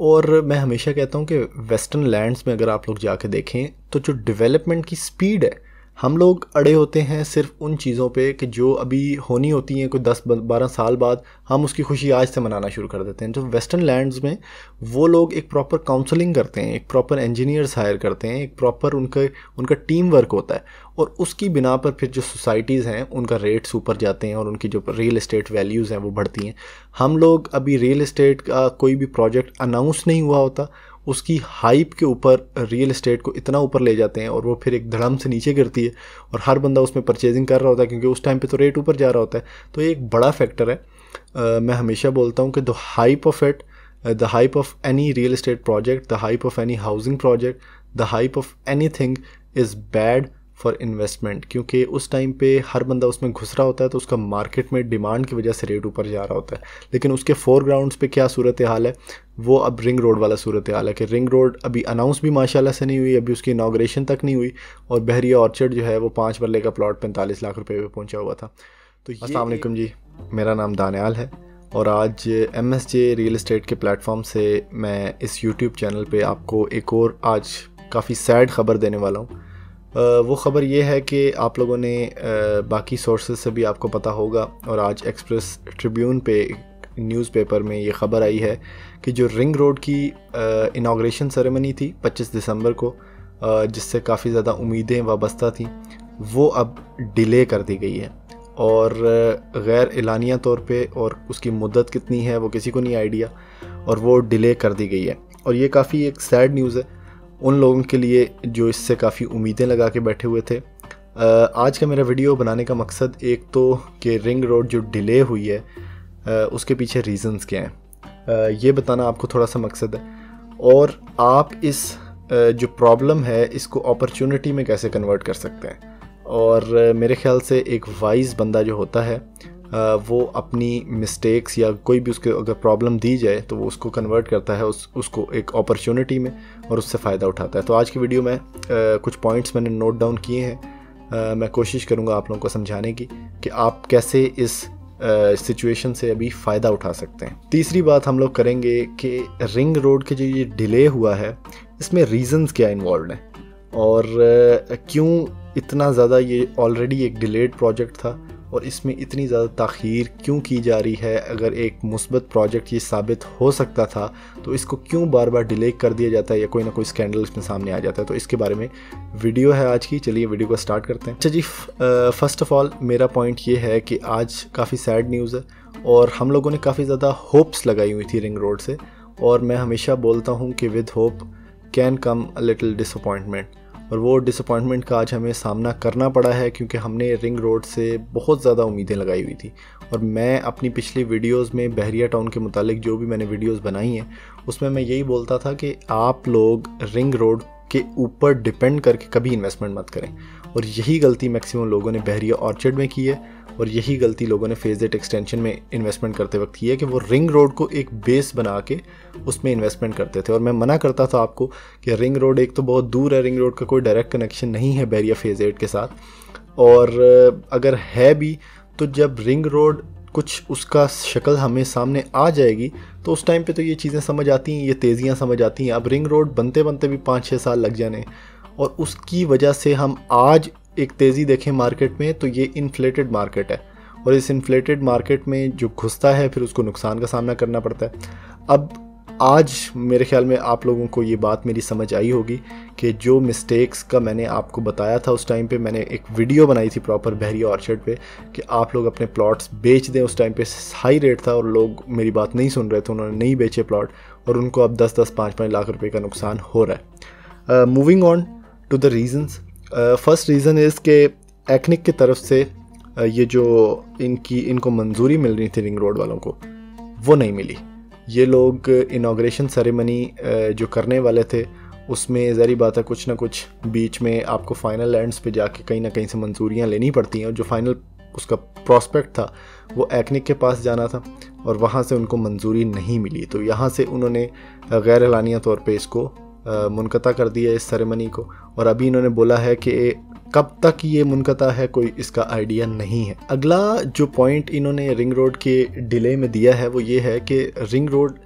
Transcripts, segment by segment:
और मैं हमेशा कहता हूँ कि वेस्टर्न लैंड्स में अगर आप लोग जाके देखें तो जो डेवलपमेंट की स्पीड है, हम लोग अड़े होते हैं सिर्फ उन चीज़ों पे कि जो अभी होनी होती हैं कोई 10-12 साल बाद, हम उसकी खुशी आज से मनाना शुरू कर देते हैं। जो वेस्टर्न लैंड्स में वो लोग एक प्रॉपर काउंसलिंग करते हैं, एक प्रॉपर इंजीनियर्स हायर करते हैं, एक प्रॉपर उनका टीम वर्क होता है, और उसकी बिना पर फिर जो सोसाइटीज़ हैं उनका रेट्स ऊपर जाते हैं और उनकी जो रियल एस्टेट वैल्यूज़ हैं वो बढ़ती हैं। हम लोग अभी रियल एस्टेट का कोई भी प्रोजेक्ट अनाउंस नहीं हुआ होता, उसकी हाइप के ऊपर रियल एस्टेट को इतना ऊपर ले जाते हैं और वो फिर एक धड़म से नीचे गिरती है और हर बंदा उसमें परचेजिंग कर रहा होता है क्योंकि उस टाइम पे तो रेट ऊपर जा रहा होता है। तो ये एक बड़ा फैक्टर है। मैं हमेशा बोलता हूँ कि the hype of it, the hype of any real estate project, the hype of any housing project, the hype of any thing is bad for investment, क्योंकि उस टाइम पे हर बंदा उसमें घुस रहा होता है तो उसका मार्केट में डिमांड की वजह से रेट ऊपर जा रहा होता है। लेकिन उसके फोरग्राउंड्स पे क्या सूरत हाल है, वो अब रिंग रोड वाला सूरत हाल है कि रिंग रोड अभी अनाउंस भी माशाल्लाह से नहीं हुई, अभी उसकी इनाग्रेशन तक नहीं हुई, और बहरिया ऑर्चर्ड जो है वो 5 मरले का प्लॉट 45 लाख रुपए पे पहुंचा हुआ था। तो अस्सलाम वालेकुम जी, मेरा नाम दानियाल है और आज MSJ रियल एस्टेट के प्लेटफॉर्म से मैं इस यूट्यूब चैनल पे आपको एक और आज काफ़ी सैड ख़बर देने वाला हूँ। वो ख़बर ये है कि आप लोगों ने बाकी सोर्सेज से भी आपको पता होगा, और आज एक्सप्रेस ट्रिब्यून पे न्यूज़पेपर में ये ख़बर आई है कि जो रिंग रोड की इनाग्रेशन सेरेमनी थी 25 दिसंबर को, जिससे काफ़ी ज़्यादा उम्मीदें वाबस्ता थी, वो अब डिले कर दी गई है और गैर एलानिया तौर पे, और उसकी मुद्दत कितनी है वो किसी को नहीं आइडिया, और वो डिले कर दी गई है। और ये काफ़ी एक सैड न्यूज़ है उन लोगों के लिए जो इससे काफ़ी उम्मीदें लगा के बैठे हुए थे। आज का मेरा वीडियो बनाने का मकसद एक तो कि रिंग रोड जो डिले हुई है उसके पीछे रीज़न्स क्या हैं, ये बताना आपको थोड़ा सा मकसद है, और आप इस जो प्रॉब्लम है इसको अपॉर्चुनिटी में कैसे कन्वर्ट कर सकते हैं। और मेरे ख्याल से एक वाइज बंदा जो होता है वो अपनी मिस्टेक्स या कोई भी उसके अगर प्रॉब्लम दी जाए तो वो उसको कन्वर्ट करता है उसको एक अपॉर्चुनिटी में, और उससे फ़ायदा उठाता है। तो आज की वीडियो में कुछ पॉइंट्स मैंने नोट डाउन किए हैं। मैं कोशिश करूँगा आप लोगों को समझाने की कि आप कैसे इस सिचुएशन से अभी फ़ायदा उठा सकते हैं। तीसरी बात हम लोग करेंगे कि रिंग रोड के जो ये डिले हुआ है इसमें रीज़न्स क्या इन्वॉल्व हैं, और क्यों इतना ज़्यादा, ये ऑलरेडी एक डिलेड प्रोजेक्ट था और इसमें इतनी ज़्यादा ताख़ीर क्यों की जा रही है। अगर एक मुस्बत प्रोजेक्ट ये साबित हो सकता था तो इसको क्यों बार बार डिले कर दिया जाता है, या कोई ना कोई स्कैंडल इसमें सामने आ जाता है। तो इसके बारे में वीडियो है आज की, चलिए वीडियो को स्टार्ट करते हैं। अच्छा जी, फ़र्स्ट ऑफ़ ऑल मेरा पॉइंट ये है कि आज काफ़ी सैड न्यूज़ है और हम लोगों ने काफ़ी ज़्यादा होप्स लगाई हुई थी रिंग रोड से, और मैं हमेशा बोलता हूँ कि with hope can come a little disappointment, और वो डिसअपॉइंटमेंट का आज हमें सामना करना पड़ा है क्योंकि हमने रिंग रोड से बहुत ज़्यादा उम्मीदें लगाई हुई थी। और मैं अपनी पिछली वीडियोस में बहरिया टाउन के मुतालिक जो भी मैंने वीडियोस बनाई हैं उसमें मैं यही बोलता था कि आप लोग रिंग रोड के ऊपर डिपेंड करके कभी इन्वेस्टमेंट मत करें, और यही गलती मैक्सिमम लोगों ने बहरिया ऑर्चर्ड में की है, और यही गलती लोगों ने फेज 8 एक्सटेंशन में इन्वेस्टमेंट करते वक्त की है कि वो रिंग रोड को एक बेस बना के उसमें इन्वेस्टमेंट करते थे। और मैं मना करता था आपको कि रिंग रोड एक तो बहुत दूर है, रिंग रोड का कोई डायरेक्ट कनेक्शन नहीं है बहरिया फेज 8 के साथ, और अगर है भी तो जब रिंग रोड कुछ उसका शक्ल हमें सामने आ जाएगी तो उस टाइम पे तो ये चीज़ें समझ आती हैं, ये तेज़ियाँ समझ आती हैं। अब रिंग रोड बनते बनते भी 5-6 साल लग जाने, और उसकी वजह से हम आज एक तेज़ी देखें मार्केट में तो ये इन्फ्लेटेड मार्केट है, और इस इन्फ्लेटेड मार्केट में जो घुसता है फिर उसको नुकसान का सामना करना पड़ता है। अब आज मेरे ख्याल में आप लोगों को ये बात मेरी समझ आई होगी कि जो मिस्टेक्स का मैंने आपको बताया था उस टाइम पे, मैंने एक वीडियो बनाई थी प्रॉपर बहरिया ऑर्चर्ड पे कि आप लोग अपने प्लॉट्स बेच दें। उस टाइम पे हाई रेट था और लोग मेरी बात नहीं सुन रहे थे, उन्होंने नहीं बेचे प्लॉट, और उनको अब 10-10, 5-5 लाख रुपए का नुकसान हो रहा है। Moving on to the reasons, first reason is कि एक्निक की तरफ से ये जो इनको मंजूरी मिल रही थी रिंग रोड वालों को, वो नहीं मिली। ये लोग इनाग्रेशन सेरेमनी जो करने वाले थे उसमें ज़ाहिर बात है कुछ ना कुछ बीच में आपको फाइनल एंड्स पे जाके कहीं ना कहीं से मंजूरियाँ लेनी पड़ती हैं, और जो फाइनल उसका प्रोस्पेक्ट था वो एक्निक के पास जाना था और वहाँ से उनको मंजूरी नहीं मिली। तो यहाँ से उन्होंने गैर एलानिया तौर पे इसको मुनक़ता कर दिया इस सेरेमनी को, और अभी इन्होंने बोला है कि कब तक ये मुनक़ता है कोई इसका आइडिया नहीं है। अगला जो पॉइंट इन्होंने रिंग रोड के डिले में दिया है वो ये है कि ring road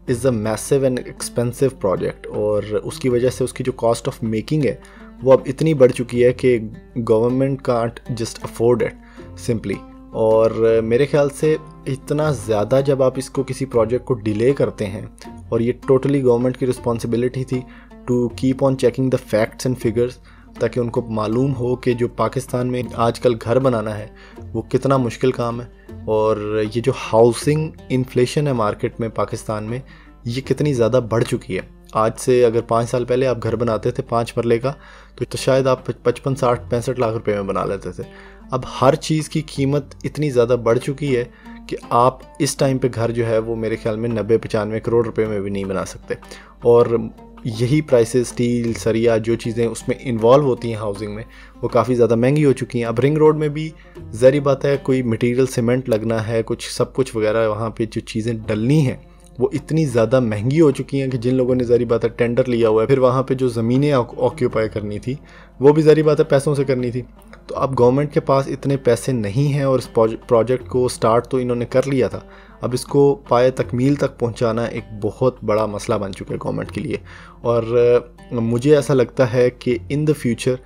is a massive and expensive project, और उसकी वजह से उसकी जो कॉस्ट ऑफ मेकिंग है वो अब इतनी बढ़ चुकी है कि government can't just afford it simply. और मेरे ख्याल से इतना ज़्यादा जब आप इसको किसी प्रोजेक्ट को डिले करते हैं, और ये टोटली गवर्नमेंट की रिस्पॉन्सिबिलिटी थी to keep on checking the facts and figures, ताकि उनको मालूम हो कि जो पाकिस्तान में आजकल घर बनाना है वो कितना मुश्किल काम है, और ये जो हाउसिंग इन्फ्लेशन है मार्केट में पाकिस्तान में, ये कितनी ज़्यादा बढ़ चुकी है। आज से अगर 5 साल पहले आप घर बनाते थे 5 मरले का, तो शायद आप 55, 60, 65 लाख रुपए में बना लेते थे। अब हर चीज़ की कीमत इतनी ज़्यादा बढ़ चुकी है कि आप इस टाइम पे घर जो है वो मेरे ख्याल में 90-95 करोड़ रुपए में भी नहीं बना सकते। और यही प्राइसेस, स्टील, सरिया, जो चीज़ें उसमें इन्वॉल्व होती हैं हाउसिंग में, वो काफ़ी ज़्यादा महंगी हो चुकी हैं। अब रिंग रोड में भी ज़ाहिर बात है कोई मटेरियल, सीमेंट लगना है, कुछ सब कुछ वगैरह, वहाँ पे जो चीज़ें डलनी हैं वो इतनी ज़्यादा महंगी हो चुकी हैं कि जिन लोगों ने ज़ाहिर बात है टेंडर लिया हुआ है, फिर वहाँ पे जो ज़मीनें ऑक्यूपाई करनी थी वो भी ज़ाहिर बात है पैसों से करनी थी। तो अब गवर्नमेंट के पास इतने पैसे नहीं हैं, और इस प्रोजेक्ट को स्टार्ट तो इन्होंने कर लिया था, अब इसको पाए तकमील तक पहुंचाना एक बहुत बड़ा मसला बन चुका है गवर्नमेंट के लिए। और मुझे ऐसा लगता है कि इन द फ्यूचर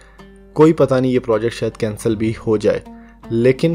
कोई पता नहीं, ये प्रोजेक्ट शायद कैंसिल भी हो जाए, लेकिन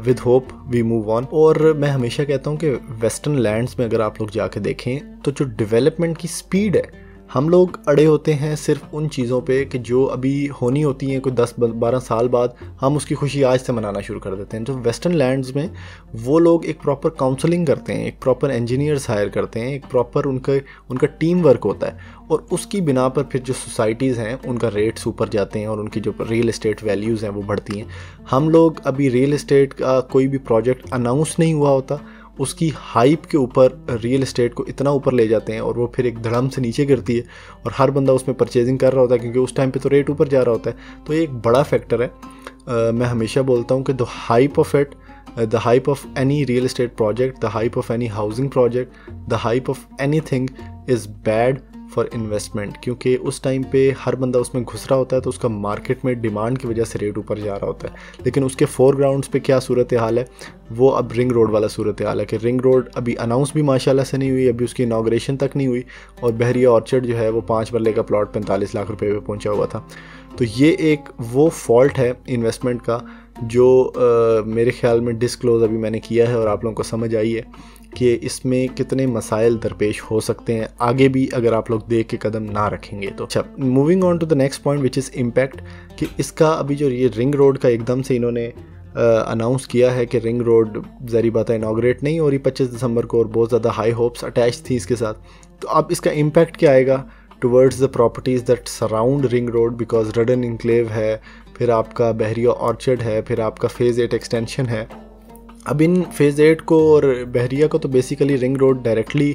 with hope we move on. और मैं हमेशा कहता हूँ कि वेस्टर्न लैंड्स में अगर आप लोग जाके देखें तो जो डेवलपमेंट की स्पीड है, हम लोग अड़े होते हैं सिर्फ उन चीज़ों पे कि जो अभी होनी होती हैं कोई 10-12 साल बाद, हम उसकी खुशी आज से मनाना शुरू कर देते हैं। जो वेस्टर्न लैंड्स में वो लोग एक प्रॉपर काउंसलिंग करते हैं, एक प्रॉपर इंजीनियर्स हायर करते हैं, एक प्रॉपर उनका टीम वर्क होता है, और उसकी बिना पर फिर जो सोसाइटीज़ हैं उनका रेट्स ऊपर जाते हैं और उनकी जो रियल एस्टेट वैल्यूज़ हैं वो बढ़ती हैं। हम लोग अभी रियल एस्टेट का कोई भी प्रोजेक्ट अनाउंस नहीं हुआ होता, उसकी हाइप के ऊपर रियल एस्टेट को इतना ऊपर ले जाते हैं और वो फिर एक धड़म से नीचे गिरती है, और हर बंदा उसमें परचेजिंग कर रहा होता है क्योंकि उस टाइम पे तो रेट ऊपर जा रहा होता है। तो ये एक बड़ा फैक्टर है। मैं हमेशा बोलता हूँ कि the hype of any real estate project, the hype of any housing project, the hype of anything is bad for investment, क्योंकि उस टाइम पे हर बंदा उसमें घुस रहा होता है, तो उसका मार्केट में डिमांड की वजह से रेट ऊपर जा रहा होता है। लेकिन उसके फोरग्राउंड्स पे क्या सूरत हाल है, वो अब रिंग रोड वाला सूरत हाल है कि रिंग रोड अभी अनाउंस भी माशाल्लाह से नहीं हुई, अभी उसकी इनाग्रेशन तक नहीं हुई, और बहरिया ऑर्चर्ड जो है वो 5 मरले का प्लॉट 45 लाख रुपए पे पहुंचा हुआ था। तो ये एक वो फॉल्ट है इन्वेस्टमेंट का जो मेरे ख्याल में डिस्क्लोज अभी मैंने किया है, और आप लोगों को समझ आई है कि इसमें कितने मसाइल दरपेश हो सकते हैं आगे भी अगर आप लोग देख के कदम ना रखेंगे तो। अच्छा, moving on to the next point which is impact, कि इसका अभी जो ये रिंग रोड का एकदम से इन्होंने अनाउंस किया है कि रिंग रोड ज़ाहिर बात है इनाग्रेट नहीं हो रही 25 दिसंबर को, और बहुत ज़्यादा हाई होप्स अटैच थी इसके साथ। तो अब इसका इम्पैक्ट क्या आएगा towards the properties that surround ring road, because रडन इनक्लेव है, फिर आपका बहरिया ऑर्चर्ड है, फिर आपका फेज़ 8 एक्सटेंशन है। अब इन फेज़ 8 को और बहरिया को तो बेसिकली रिंग रोड डायरेक्टली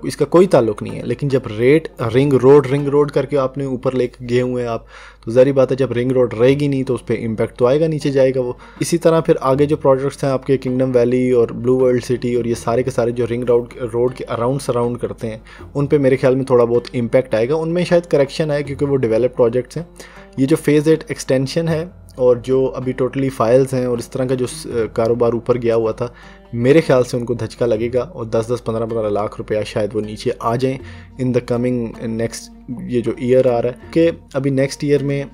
इसका कोई ताल्लुक नहीं है, लेकिन जब रिंग रोड करके आपने ऊपर लेके गए हुए हैं आप, तो ज़ाहिर बात है जब रिंग रोड रहेगी नहीं तो उस पर इम्पैक्ट तो आएगा, नीचे जाएगा वो। इसी तरह फिर आगे जो प्रोजेक्ट्स हैं आपके किंगडम वैली और ब्लू वर्ल्ड सिटी और ये सारे के सारे जो रिंग रोड के अराउंड सराउंड करते हैं, उन पे मेरे ख्याल में थोड़ा बहुत इम्पैक्ट आएगा, उनमें शायद करेक्शन आए क्योंकि वो डेवलप प्रोजेक्ट्स हैं। ये जो फेज़ 8 एक्सटेंशन है और जो अभी टोटली फाइल्स हैं और इस तरह का जो कारोबार ऊपर गया हुआ था, मेरे ख्याल से उनको धचका लगेगा और 10-10, 15-15 लाख रुपया शायद वो नीचे आ जाएं इन द कमिंग नेक्स्ट, ये जो ईयर आ रहा है। कि अभी नेक्स्ट ईयर में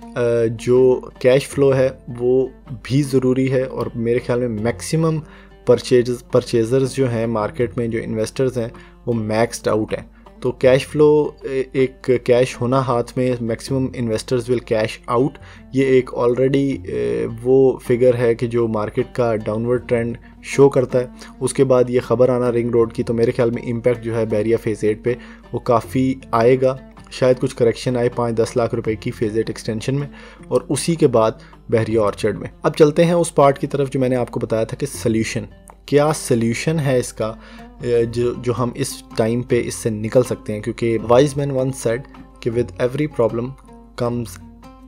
जो कैश फ्लो है वो भी ज़रूरी है, और मेरे ख्याल में मैक्सिमम परचेजर्स जो हैं मार्केट में, जो इन्वेस्टर्स हैं, वो मैक्सड आउट हैं। तो कैश फ्लो, एक कैश होना हाथ में, maximum investors will cash out, ये एक ऑलरेडी वो फिगर है कि जो मार्केट का डाउनवर्ड ट्रेंड शो करता है। उसके बाद ये ख़बर आना रिंग रोड की, तो मेरे ख्याल में इम्पैक्ट जो है बहरिया फेज़ 8 पे वो काफ़ी आएगा। शायद कुछ करेक्शन आए 5-10 लाख रुपए की फेज़ 8 एक्सटेंशन में, और उसी के बाद बहरिया ऑर्चर्ड में। अब चलते हैं उस पार्ट की तरफ जो मैंने आपको बताया था कि सल्यूशन, क्या सल्यूशन है इसका जो हम इस टाइम पे इससे निकल सकते हैं, क्योंकि वाइज मैन वंस सेड कि with every problem comes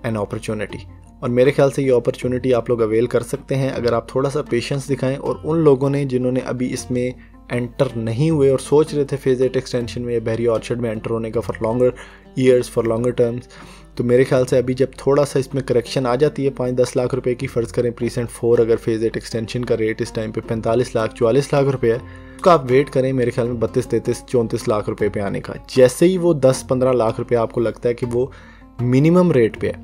an opportunity, और मेरे ख्याल से ये अपॉर्चुनिटी आप लोग अवेल कर सकते हैं अगर आप थोड़ा सा पेशेंस दिखाएं। और उन लोगों ने जिन्होंने अभी इसमें एंटर नहीं हुए और सोच रहे थे फेज़ 8 एक्सटेंशन में या बहरिया ऑर्चर्ड में एंटर होने का for longer years, for longer terms, तो मेरे ख्याल से अभी जब थोड़ा सा इसमें करेक्शन आ जाती है 5-10 लाख रुपए की, फ़र्ज़ करें प्रीसेंट 4 अगर फेज़ 8 एक्सटेंशन का रेट इस टाइम पे 45 लाख 44 लाख रुपए है, उसका आप वेट करें मेरे ख्याल में 32-33-34 लाख रुपए पे आने का। जैसे ही वो 10-15 लाख रुपए आपको लगता है कि वो मिनिमम रेट पे है,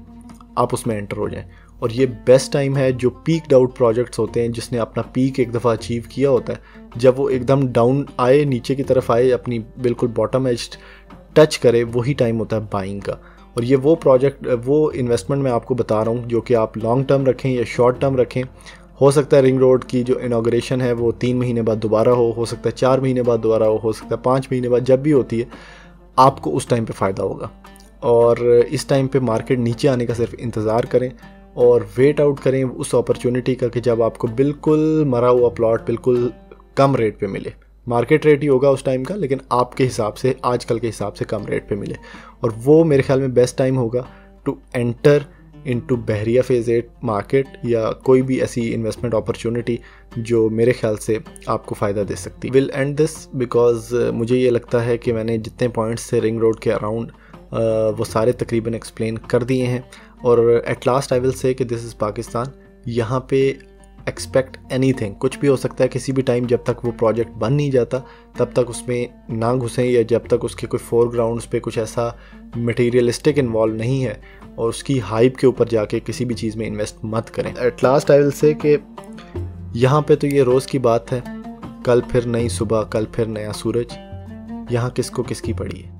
आप उसमें एंटर हो जाएं। और ये बेस्ट टाइम है जो पीक्ड आउट प्रोजेक्ट्स होते हैं, जिसने अपना पीक एक दफ़ा अचीव किया होता है, जब वो एकदम डाउन आए, नीचे की तरफ आए, अपनी बिल्कुल बॉटम एज टच करे, वही टाइम होता है बाइंग का। और ये वो प्रोजेक्ट, वो इन्वेस्टमेंट मैं आपको बता रहा हूँ जो कि आप लॉन्ग टर्म रखें या शॉर्ट टर्म रखें। हो सकता है रिंग रोड की जो इनॉग्रेशन है वो 3 महीने बाद दोबारा हो सकता है 4 महीने बाद दोबारा हो सकता है 5 महीने बाद, जब भी होती है आपको उस टाइम पे फ़ायदा होगा। और इस टाइम पे मार्केट नीचे आने का सिर्फ इंतज़ार करें और वेट आउट करें उस अपॉर्चुनिटी का कि जब आपको बिल्कुल मरा हुआ प्लॉट बिल्कुल कम रेट पे मिले। मार्केट रेट ही होगा उस टाइम का, लेकिन आपके हिसाब से, आजकल के हिसाब से कम रेट पे मिले। और वो मेरे ख्याल में बेस्ट टाइम होगा to enter into Bahria phase 8 market या कोई भी ऐसी इन्वेस्टमेंट अपॉर्चुनिटी जो मेरे ख्याल से आपको फ़ायदा दे सकती है। विल एंड दिस बिकॉज मुझे ये लगता है कि मैंने जितने पॉइंट्स थे रिंग रोड के अराउंड वो सारे तकरीबन एक्सप्लेन कर दिए हैं। और at last I will say कि दिस इज़ पाकिस्तान। यहाँ पे एक्सपेक्ट एनीथिंग, कुछ भी हो सकता है किसी भी टाइम। जब तक वो प्रोजेक्ट बन नहीं जाता तब तक उसमें ना घुसें, या जब तक उसके कोई फोरग्राउंड्स पे कुछ ऐसा मटेरियलिस्टिक इन्वॉल्व नहीं है और उसकी हाइप के ऊपर जाके किसी भी चीज़ में इन्वेस्ट मत करें। At last I will say कि यहाँ पे तो ये रोज़ की बात है, कल फिर नई सुबह, कल फिर नया सूरज, यहाँ किसको किसकी पड़ी है।